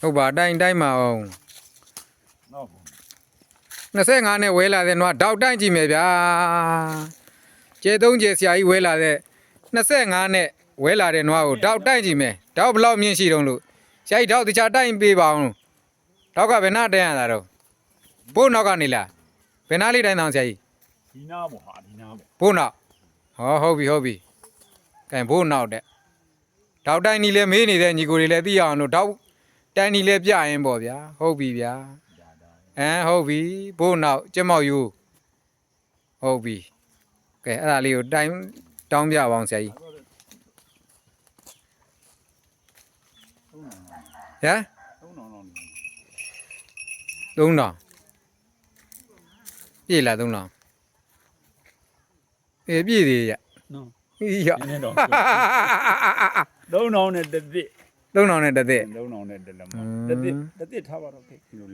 ဟုတ်ပါတိုင်းမှာအောင် နောက် 25နဲ့ဝဲလာတဲ့နွားတောက်တိုင်းကြည့်မယ်ဗျာကျေ3ကျေဆရာကြီးဝဲလာတဲ့25နဲ့ဝဲလာတဲ့နွားကိုတောက်တိုင်းကြည့်မယ်တောက်ဘလောက်မြင့်ရှိတုံးလို့ဆရာကြီးတောက်တခြားတိုင်းပေးပါအောင်တောက်ကဘယ်နှတိုင်းရတာတော့ဘိုးနောက်ကနေလားဘယ်နှလေးတိုင်းတောင်ဆရာကြီး ဒီနာပေါ့ဟာဒီနာပေါ့ ဘိုးနောက်ဟောဟုတ်ပြီကဲဘိုးနောက်တဲ့တောက်တိုင်းနီလည်းမေးနေတဲ့ညီကိုတွေလည်းသိအောင်လို့တောက်တိုင်းနီလည်းပြရင်ပေါ့ဗျာဟုတ်ပြီဗျာ ဒါဒါ ဟုတ်ပြီဘိုးနောက်ကျက်မောက်ယူဟုတ်ပြီကဲအဲ့ဒါလေးကိုတိုင်းတောင်းပြပါအောင်ဆရာကြီးဟမ် 3000 3000ပြည့်လား3000ပြည့်သေးရ နော် ရ နည်းတော့3000နဲ့တစ်သစ် 3000နဲ့တစ်သက် 3000နဲ့တစ်လက်မတစ်သစ်ထားပါတော့ခေ